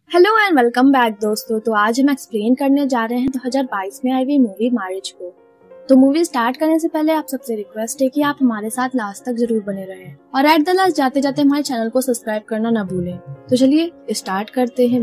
Hello and welcome back दोस्तों। तो आज हम एक्सप्लेन करने जा रहे हैं 2022 में आई हुई मूवी मैरिज को। तो मूवी स्टार्ट करने से पहले आप सबसे रिक्वेस्ट है कि आप हमारे साथ लास्ट तक जरूर बने रहें और एट द लास्ट जाते जाते हमारे चैनल को सब्सक्राइब करना न भूलें। तो चलिए स्टार्ट करते हैं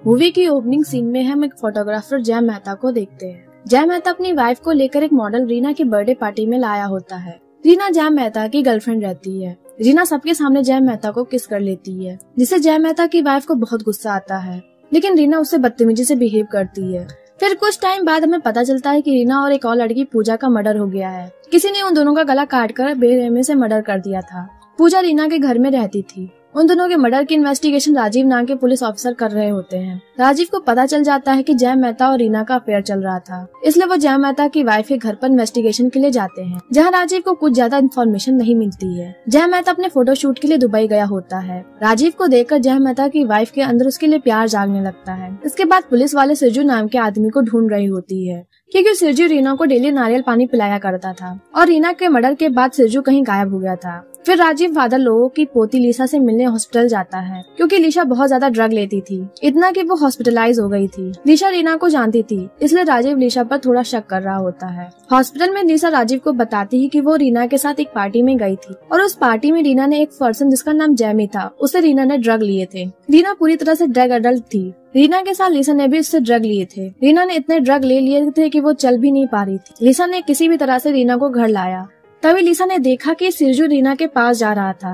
मूवी की ओपनिंग सीन में हम एक फोटोग्राफर जय मेहता को देखते हैं। जय मेहता अपनी वाइफ को लेकर एक मॉडल रीना की बर्थडे पार्टी में लाया होता है। रीना जय मेहता की गर्लफ्रेंड रहती है। रीना सबके सामने जय मेहता को किस कर लेती है, जिससे जय मेहता की वाइफ को बहुत गुस्सा आता है, लेकिन रीना उससे बदतमीजी से बिहेव करती है। फिर कुछ टाइम बाद हमें पता चलता है कि रीना और एक और लड़की पूजा का मर्डर हो गया है। किसी ने उन दोनों का गला काटकर बेरहमी से मर्डर कर दिया था। पूजा रीना के घर में रहती थी। उन दोनों के मर्डर की इन्वेस्टिगेशन राजीव नाम के पुलिस ऑफिसर कर रहे होते हैं। राजीव को पता चल जाता है कि जय मेहता और रीना का अफेयर चल रहा था, इसलिए वो जय मेहता की वाइफ के घर पर इन्वेस्टिगेशन के लिए जाते हैं, जहां राजीव को कुछ ज्यादा इन्फॉर्मेशन नहीं मिलती है। जय मेहता अपने फोटोशूट के लिए दुबई गया होता है। राजीव को देखकर जय मेहता की वाइफ के अंदर उसके लिए प्यार जागने लगता है। इसके बाद पुलिस वाले सिरजू नाम के आदमी को ढूंढ रही होती है, क्योंकि सिरजू रीना को डेली नारियल पानी पिलाया करता था और रीना के मर्डर के बाद सिरजू कहीं गायब हो गया था। फिर राजीव फादर लोगों की पोती लिसा से मिलने हॉस्पिटल जाता है, क्योंकि लिसा बहुत ज्यादा ड्रग लेती थी, इतना कि वो हॉस्पिटलाइज हो गई थी। लिसा रीना को जानती थी, इसलिए राजीव लिसा पर थोड़ा शक कर रहा होता है। हॉस्पिटल में लिसा राजीव को बताती है कि वो रीना के साथ एक पार्टी में गई थी और उस पार्टी में रीना ने एक पर्सन जिसका नाम जैमी था, उससे रीना ने ड्रग लिए थे। रीना पूरी तरह से ड्रग एडल्ट थी। रीना के साथ लिसा ने भी उससे ड्रग लिए थे। रीना ने इतने ड्रग ले लिए थे कि वो चल भी नहीं पा रही थी। लिसा ने किसी भी तरह से रीना को घर लाया। तभी लिसा ने देखा कि सिरजू रीना के पास जा रहा था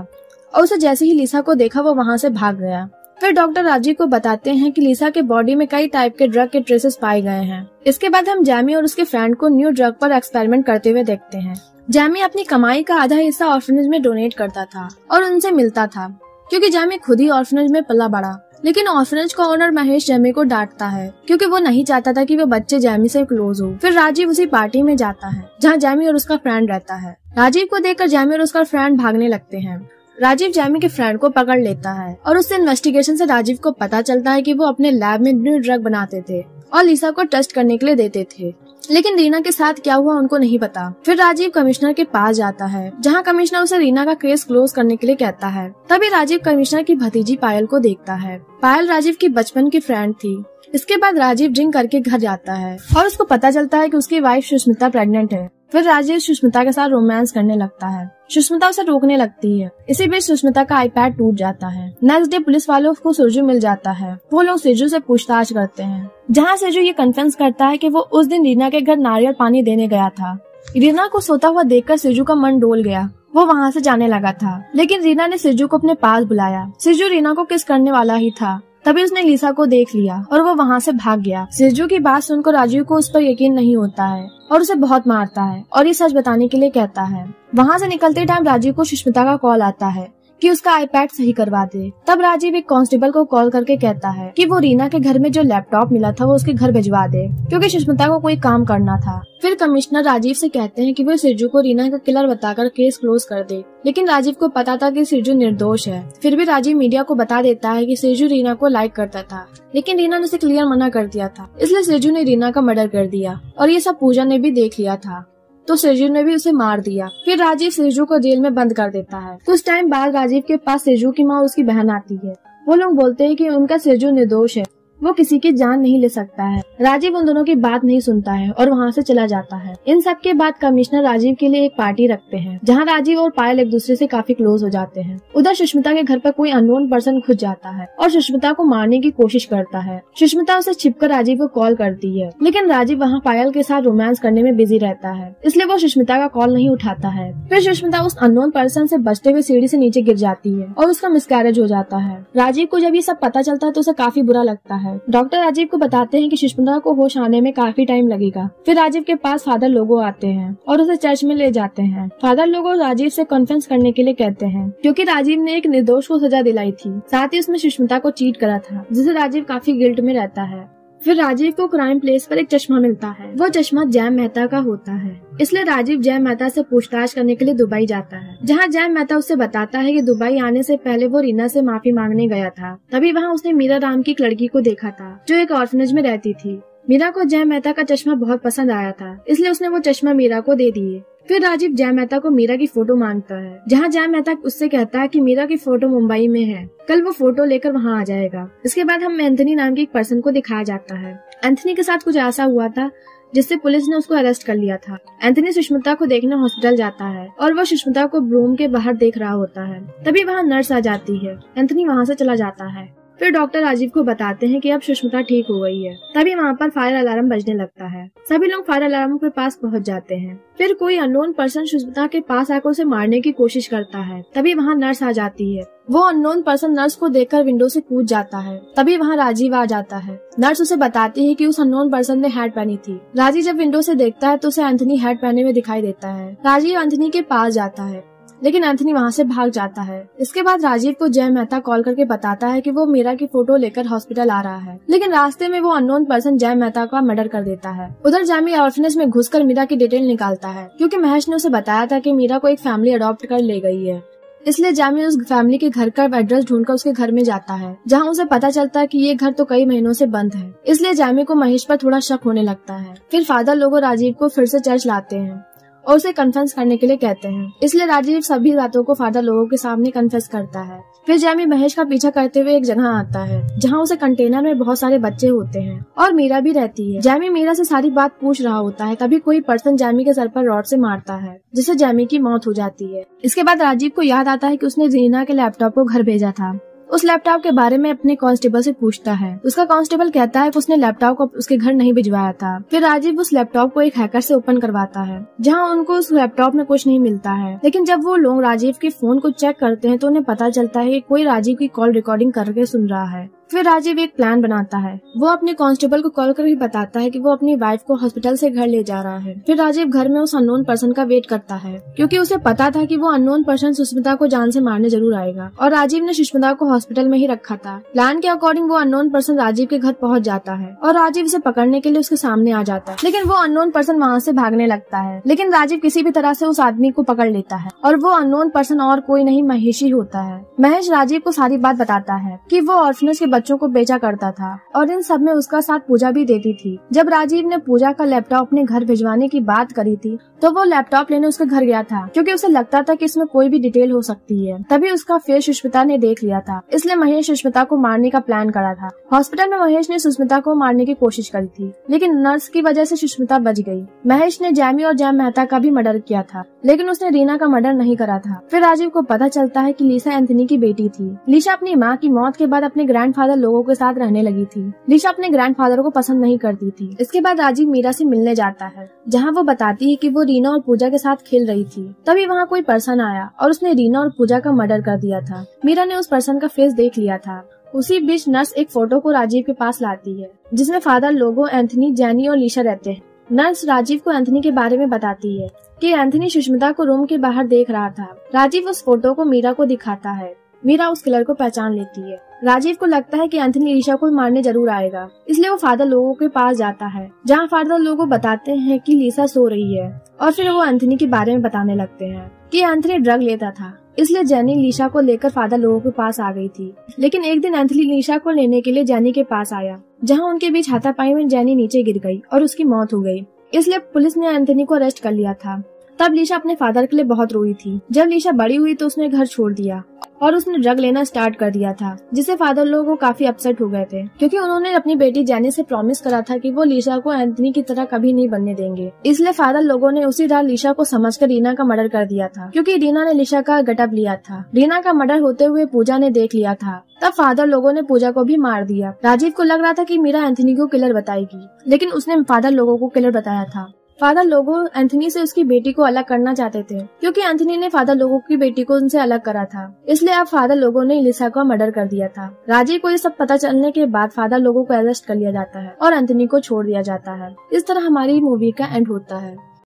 और उसे जैसे ही लिसा को देखा वो वहाँ से भाग गया। फिर डॉक्टर राजीव को बताते हैं कि लिसा के बॉडी में कई टाइप के ड्रग के ट्रेसेस पाए गए हैं। इसके बाद हम जैमी और उसके फ्रेंड को न्यू ड्रग पर एक्सपेरिमेंट करते हुए देखते हैं। जैमी अपनी कमाई का आधा हिस्सा ऑर्फनेज में डोनेट करता था और उनसे मिलता था, क्योंकि जैमी खुद ही ऑर्फनेज में पला बड़ा। लेकिन ऑर्फनेज का ओनर महेश जैमी को डांटता है, क्योंकि वो नहीं चाहता था कि वो बच्चे जैमी से क्लोज हो। फिर राजीव उसी पार्टी में जाता है जहाँ जैमी और उसका फ्रेंड रहता है। राजीव को देखकर जैमी और उसका फ्रेंड भागने लगते हैं। राजीव जैमी के फ्रेंड को पकड़ लेता है और उससे इन्वेस्टिगेशन से राजीव को पता चलता है कि वो अपने लैब में न्यू ड्रग बनाते थे और लिसा को टेस्ट करने के लिए देते थे, लेकिन रीना के साथ क्या हुआ उनको नहीं पता। फिर राजीव कमिश्नर के पास जाता है, जहां कमिश्नर उसे रीना का केस क्लोज करने के लिए कहता है। तभी राजीव कमिश्नर की भतीजी पायल को देखता है। पायल राजीव की बचपन की फ्रेंड थी। इसके बाद राजीव ड्रिंक करके घर जाता है और उसको पता चलता है कि उसकी वाइफ सुष्मिता प्रेग्नेंट है। फिर राजीव सुष्मिता के साथ रोमांस करने लगता है। सुष्मिता उसे रोकने लगती है। इसी बीच सुष्मिता का आईपैड टूट जाता है। नेक्स्ट डे पुलिस वालों को सिरजू मिल जाता है। वो लोग सिरजू से पूछताछ करते हैं, जहाँ सिरजू ये कन्फेस करता है कि वो उस दिन रीना के घर नारियल पानी देने गया था। रीना को सोता हुआ देखकर सिरजू का मन डोल गया। वो वहाँ से जाने लगा था, लेकिन रीना ने सिरजू को अपने पास बुलाया। सिरजू रीना को किस करने वाला ही था, तभी उसने लिसा को देख लिया और वो वहाँ से भाग गया। सिरजू की बात सुनकर राजीव को उस पर यकीन नहीं होता है और उसे बहुत मारता है और ये सच बताने के लिए कहता है। वहाँ से निकलते टाइम राजीव को सुष्मिता का कॉल आता है कि उसका आईपैड सही करवा दे। तब राजीव एक कांस्टेबल को कॉल करके कहता है कि वो रीना के घर में जो लैपटॉप मिला था वो उसके घर भिजवा दे, क्योंकि सुष्मिता को कोई काम करना था। फिर कमिश्नर राजीव से कहते हैं कि वो सिरजू को रीना का किलर बताकर केस क्लोज कर दे, लेकिन राजीव को पता था कि सिरजू निर्दोष है। फिर भी राजीव मीडिया को बता देता है कि सिरजू रीना को लाइक करता था, लेकिन रीना ने उसे क्लियर मना कर दिया था, इसलिए सिरजू ने रीना का मर्डर कर दिया और ये सब पूजा ने भी देख लिया था, तो सिरजू ने भी उसे मार दिया। फिर राजीव सिरजू को जेल में बंद कर देता है। कुछ टाइम बाद राजीव के पास सिरजू की माँ और उसकी बहन आती है। वो लोग बोलते हैं कि उनका सिरजू निर्दोष है, वो किसी की जान नहीं ले सकता है। राजीव उन दोनों की बात नहीं सुनता है और वहाँ से चला जाता है। इन सब के बाद कमिश्नर राजीव के लिए एक पार्टी रखते हैं, जहाँ राजीव और पायल एक दूसरे से काफी क्लोज हो जाते हैं। उधर सुष्मिता के घर पर कोई अननोन पर्सन घुस जाता है और सुष्मिता को मारने की कोशिश करता है। सुष्मिता उसे छिपकर राजीव को कॉल करती है, लेकिन राजीव वहाँ पायल के साथ रोमांस करने में बिजी रहता है, इसलिए वो सुष्मिता का कॉल नहीं उठाता है। फिर सुष्मिता उस अननोन पर्सन से बचते हुए सीढ़ी से नीचे गिर जाती है और उसका मिसकैरेज हो जाता है। राजीव को जब ये सब पता चलता है तो उसे काफी बुरा लगता है। डॉक्टर राजीव को बताते हैं कि सुष्मिता को होश आने में काफी टाइम लगेगा। फिर राजीव के पास फादर लोगो आते हैं और उसे चर्च में ले जाते हैं। फादर लोगो राजीव से कॉन्फ्रेंस करने के लिए कहते हैं, क्योंकि राजीव ने एक निर्दोष को सजा दिलाई थी, साथ ही उसने सुष्मिता को चीट करा था, जिससे राजीव काफी गिल्ट में रहता है। फिर राजीव को क्राइम प्लेस पर एक चश्मा मिलता है। वो चश्मा जय मेहता का होता है, इसलिए राजीव जय मेहता से पूछताछ करने के लिए दुबई जाता है, जहाँ जय मेहता उससे बताता है कि दुबई आने से पहले वो रीना से माफी मांगने गया था। तभी वहाँ उसने मीरा राम की एक लड़की को देखा था, जो एक ऑर्फनेज में रहती थी। मीरा को जय मेहता का चश्मा बहुत पसंद आया था, इसलिए उसने वो चश्मा मीरा को दे दिए। फिर राजीव जय मेहता को मीरा की फोटो मांगता है, जहाँ जय मेहता उससे कहता है कि मीरा की फोटो मुंबई में है, कल वो फोटो लेकर वहाँ आ जाएगा। इसके बाद हम एंथनी नाम के एक पर्सन को दिखाया जाता है। एंथनी के साथ कुछ ऐसा हुआ था जिससे पुलिस ने उसको अरेस्ट कर लिया था। एंथनी सुष्मिता को देखने हॉस्पिटल जाता है और वो सुष्मिता को रूम के बाहर देख रहा होता है। तभी वहाँ नर्स आ जाती है। एंथनी वहाँ से चला जाता है। फिर डॉक्टर राजीव को बताते हैं कि अब सुष्मिता ठीक हो गई है। तभी वहाँ पर फायर अलार्म बजने लगता है। सभी लोग फायर अलार्म के पास पहुँच जाते हैं। फिर कोई अननोन पर्सन सुष्मिता के पास आकर उसे मारने की कोशिश करता है। तभी वहाँ नर्स आ जाती है। वो अननोन पर्सन नर्स को देखकर विंडो से कूद जाता है। तभी वहाँ राजीव आ जाता है। नर्स उसे बताती है कि उस अननोन पर्सन ने हैट पहनी थी। राजीव जब विंडो से देखता है तो उसे एंथनी हैट पहने हुए दिखाई देता है। राजीव एंथनी के पास जाता है, लेकिन एंथनी वहाँ से भाग जाता है। इसके बाद राजीव को जय मेहता कॉल करके बताता है कि वो मीरा की फोटो लेकर हॉस्पिटल आ रहा है, लेकिन रास्ते में वो अननोन पर्सन जय मेहता का मर्डर कर देता है। उधर जैमी ऑर्फनेज में घुसकर मीरा की डिटेल निकालता है, क्योंकि महेश ने उसे बताया था कि मीरा को एक फैमिली अडॉप्ट कर ले गई है। इसलिए जैमी उस फैमिली के घर का एड्रेस ढूंढकर उसके घर में जाता है, जहाँ उसे पता चलता है कि ये घर तो कई महीनों से बंद है। इसलिए जैमी को महेश पर थोड़ा शक होने लगता है। फिर फादर लोगों राजीव को फिर से चर्च लाते हैं और उसे कन्फेस करने के लिए कहते हैं। इसलिए राजीव सभी बातों को फादर लोगों के सामने कन्फेस करता है। फिर जैमी महेश का पीछा करते हुए एक जगह आता है, जहाँ उसे कंटेनर में बहुत सारे बच्चे होते हैं और मीरा भी रहती है। जैमी मीरा से सारी बात पूछ रहा होता है। तभी कोई पर्सन जैमी के सर पर रॉड से मारता है, जिससे जैमी की मौत हो जाती है। इसके बाद राजीव को याद आता है कि उसने रीना के लैपटॉप को घर भेजा था। उस लैपटॉप के बारे में अपने कांस्टेबल से पूछता है। उसका कांस्टेबल कहता है कि उसने लैपटॉप को उसके घर नहीं भिजवाया था। फिर राजीव उस लैपटॉप को एक हैकर से ओपन करवाता है, जहां उनको उस लैपटॉप में कुछ नहीं मिलता है। लेकिन जब वो लोग राजीव के फोन को चेक करते हैं तो उन्हें पता चलता है कि कोई राजीव की कॉल रिकॉर्डिंग करके सुन रहा है। फिर राजीव एक प्लान बनाता है। वो अपने कांस्टेबल को कॉल करके बताता है कि वो अपनी वाइफ को हॉस्पिटल से घर ले जा रहा है। फिर राजीव घर में उस अननोन पर्सन का वेट करता है, क्योंकि उसे पता था कि वो अननोन पर्सन सुष्मिता को जान से मारने जरूर आएगा और राजीव ने सुष्मिता को हॉस्पिटल में ही रखा था। प्लान के अकॉर्डिंग वो अननोन पर्सन राजीव के घर पहुंच जाता है और राजीव उसे पकड़ने के लिए उसके सामने आ जाता है। लेकिन वो अननोन पर्सन वहाँ से भागने लगता है, लेकिन राजीव किसी भी तरह से उस आदमी को पकड़ लेता है और वो अननोन पर्सन और कोई नहीं महेश ही होता है। महेश राजीव को सारी बात बताता है कि वो ऑर्फनेज के बच्चों को बेचा करता था और इन सब में उसका साथ पूजा भी देती थी। जब राजीव ने पूजा का लैपटॉप अपने घर भिजवाने की बात करी थी तो वो लैपटॉप लेने उसके घर गया था, क्योंकि उसे लगता था कि इसमें कोई भी डिटेल हो सकती है। तभी उसका फेस सुष्मिता ने देख लिया था, इसलिए महेश सुष्मिता को मारने का प्लान करा था। हॉस्पिटल में महेश ने सुष्मिता को मारने की कोशिश करी थी, लेकिन नर्स की वजह से सुष्मिता बच गई। महेश ने जैमी और जय मेहता का भी मर्डर किया था, लेकिन उसने रीना का मर्डर नहीं करा था। फिर राजीव को पता चलता है कि लीसा एंथनी की बेटी थी। लीसा अपनी माँ की मौत के बाद अपने ग्रैंडफादर लोगों के साथ रहने लगी थी। लीसा अपने ग्रैंडफादर को पसंद नहीं करती थी। इसके बाद राजीव मीरा से मिलने जाता है, जहाँ वो बताती है कि वो रीना और पूजा के साथ खेल रही थी। तभी वहाँ कोई पर्सन आया और उसने रीना और पूजा का मर्डर कर दिया था। मीरा ने उस पर्सन का फेस देख लिया था। उसी बीच नर्स एक फोटो को राजीव के पास लाती है, जिसमें फादर लोगो, एंथनी, जैनी और लीसा रहते हैं। नर्स राजीव को एंथनी के बारे में बताती है कि एंथनी सुष्मिता को रूम के बाहर देख रहा था। राजीव उस फोटो को मीरा को दिखाता है। मीरा उस किलर को पहचान लेती है। राजीव को लगता है कि एंथनी लीसा को मारने जरूर आएगा, इसलिए वो फादर लोगों के पास जाता है, जहाँ फादर लोगों बताते हैं कि लीसा सो रही है और फिर वो एंथनी के बारे में बताने लगते हैं कि एंथनी ड्रग लेता था, इसलिए जेनी लीसा को लेकर फादर लोगों के पास आ गई थी। लेकिन एक दिन एंथनी लीसा को लेने के लिए जेनी के पास आया, जहाँ उनके बीच हाथापाई में जेनी नीचे गिर गई और उसकी मौत हो गई। इसलिए पुलिस ने एंथनी को अरेस्ट कर लिया था। तब लीसा अपने फादर के लिए बहुत रोई थी। जब लीसा बड़ी हुई तो उसने घर छोड़ दिया और उसने ड्रग लेना स्टार्ट कर दिया था, जिससे फादर लोगों काफी अपसेट हो गए थे, क्योंकि उन्होंने अपनी बेटी जेनी से प्रॉमिस करा था कि वो लीसा को एंथनी की तरह कभी नहीं बनने देंगे। इसलिए फादर लोगों ने उसी रात लीसा को समझकर रीना का मर्डर कर दिया था, क्योंकि रीना ने लीसा का गटअप लिया था। रीना का मर्डर होते हुए पूजा ने देख लिया था। तब फादर लोगों ने पूजा को भी मार दिया। राजीव को लग रहा था कि मीरा एंथनी को किलर बताएगी, लेकिन उसने फादर लोगों को किलर बताया था। फादर लोगों एंथनी से उसकी बेटी को अलग करना चाहते थे, क्योंकि एंथनी ने फादर लोगों की बेटी को उनसे अलग करा था। इसलिए अब फादर लोगों ने लीसा का मर्डर कर दिया था। राजीव को ये सब पता चलने के बाद फादर लोगों को अरेस्ट कर लिया जाता है और एंथनी को छोड़ दिया जाता है। इस तरह हमारी मूवी का एंड होता है।